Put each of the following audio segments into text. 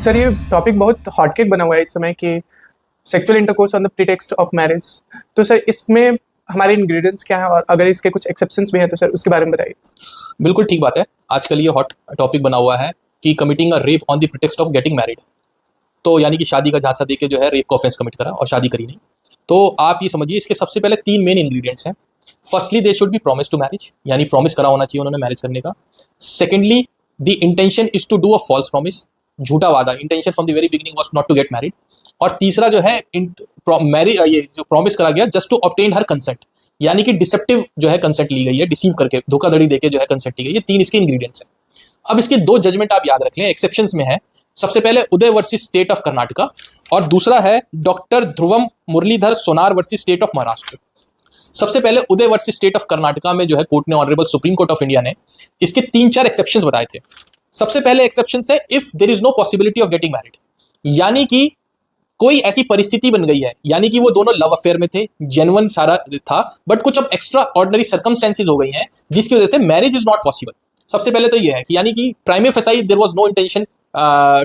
Sir ये topic बहुत hotcake बना हुआ है इस समय कि sexual intercourse on the pretext of marriage. तो सर इसमें हमारे इंग्रेडिएंट्स क्या हैं और अगर इसके कुछ एक्सेप्शंस भी हैं तो सर उसके बारे में बताइए। बिल्कुल ठीक बात है। आजकल ये हॉट टॉपिक बना हुआ है कि committing a rape on the pretext of getting married. तो यानी कि शादी का झांसा देके जो है रेप का ऑफेंस कमिट करा और शादी करी नहीं। तो आप ये समझिए इसके सबसे पहले 3 मेन इंग्रेडिएंट्स हैं। Firstly they should be promise to marriage, यानी प्रॉमिस करा होना चाहिए उन्होंने मैरिज करने का। Secondly the intention is to do a false promise, झूठा वादा, intention from the very beginning was not to get married. और तीसरा जो है ये जो प्रॉमिस करा गया just to obtain her consent, यानी कि डिसेप्टिव जो है कंसेंट ली गई है, डिसीव करके धोखाधड़ी देके जो है कंसेंट ली गई। ये 3 इसके इंग्रेडिएंट्स हैं। अब इसके 2 जजमेंट आप याद रख लें, एक्सेप्शंस में है। सबसे पहले Uday versus state of Karnataka और दूसरा है doctor Dhruvam Muralidhar Sonar versus state of Maharashtra. सबसे पहले Uday versus state of Karnataka में जो है कोर्ट ने, honourable supreme court of India ने इसके 3-4 एक्सेप्शंस बताए थे। सबसे पहले एक्सेप्शन है if there is no possibility of getting married, यानी कि कोई ऐसी परिस्थिति बन गई है, यानी कि वो दोनों लव अफेयर में थे, जेन्युइन सारा था, बट कुछ अब एक्स्ट्रा ऑर्डिनरी सर्कमस्टेंसेज हो गई हैं जिसकी वजह से मैरिज इज नॉट पॉसिबल। सबसे पहले तो ये है कि यानी कि prima facie there was no intention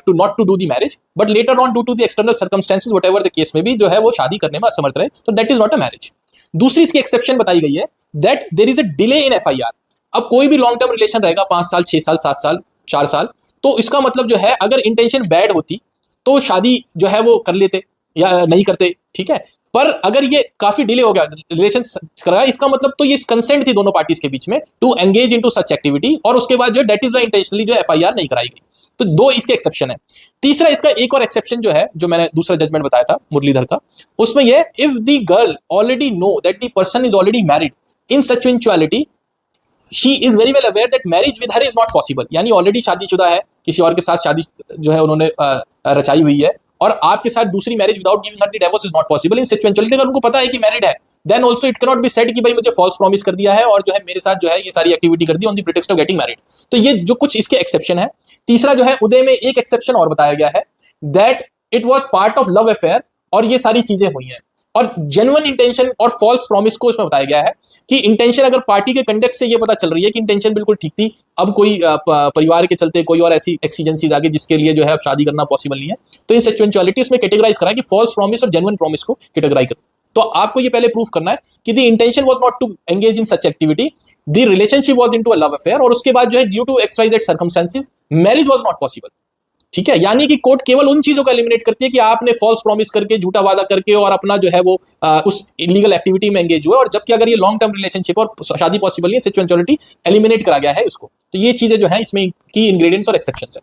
to not to do the marriage, but later on due to the external circumstances whatever the case में भी जो है वो शादी करने में असमर्थ रहे, तो that is not a marriage. दूसरी इसकी एक्सेप्शन बताई गई है that there is a delay in FIR. अब कोई भी लॉन्ग टर्म रिलेशन रहेगा 5 साल, 6 साल, 7 साल, 4 साल, तो इसका मतलब जो है अगर इंटेंशन बैड होती तो शादी जो है वो कर लेते या नहीं करते, ठीक है। पर अगर ये काफी डिले हो गया रिलेशन करा, इसका मतलब तो ये कंसेंट थी दोनों पार्टीज के बीच में to engage into such activity, और उसके बाद जो दैट इज वाई इंटेंशनली जो एफआईआर नहीं कराई गई। तो 2 इसके एक्सेप्शन है। तीसरा इसका एक और एक्सेप्शन जो है, जो मैंने दूसरा जजमेंट बताया था मुरलीधर का, उसमें यह if the girl already know that the person is already married in such eventuality she is very well aware that marriage with her is not possible, यानी ऑलरेडी शादीशुदा है, किसी और के साथ शादी जो है उन्होंने रचाई हुई है, और आपके साथ दूसरी marriage without giving her the divorce is not possible. In such eventuality अगर उनको पता है कि मैरिड है, then also it cannot be said कि भाई मुझे फॉल्स प्रॉमिस कर दिया है और जो है मेरे साथ जो है ये सारी एक्टिविटी कर दी on the pretext of getting married. तो ये जो कुछ इसके एक्सेप्शन है। तीसरा जो है उदय में एक एक्सेप्शन और बताया गया है that it was part of love affair, और ये सारी चीजें हुई हैं। और जेन्युइन इंटेंशन और फॉल्स प्रॉमिस को इसमें बताया गया है कि इंटेंशन अगर पार्टी के कंडक्ट से ये पता चल रही है कि इंटेंशन बिल्कुल ठीक थी, अब कोई परिवार के चलते कोई और ऐसी एक्सीजेंसीज आ गई जिसके लिए जो है अब शादी करना पॉसिबल नहीं है, तो इन सच इवेंचुअलिटी इसमें कैटेगराइज करा है कि फॉल्स प्रॉमिस और जेन्युइन प्रॉमिस को कैटेगराइज कर। तो आपको ये पहले प्रूव करना है कि the intention was not to engage in such activity, the relationship was into a love affair, और उसके बाद जो है due to XYZ circumstances marriage was not possible, ठीक है। यानी कि कोर्ट केवल उन चीजों को एलिमिनेट करती है कि आपने फॉल्स प्रॉमिस करके, झूठा वादा करके और अपना जो है वो उस इलीगल एक्टिविटी में एंगेज हुए, और जबकि अगर ये लॉन्ग टर्म रिलेशनशिप और शादी पॉसिबल है, सिचुएशनलिटी एलिमिनेट करा गया है उसको। तो ये चीजें जो है इसमें की इंग्रेडिएंट्स और एक्सेप्शंस है।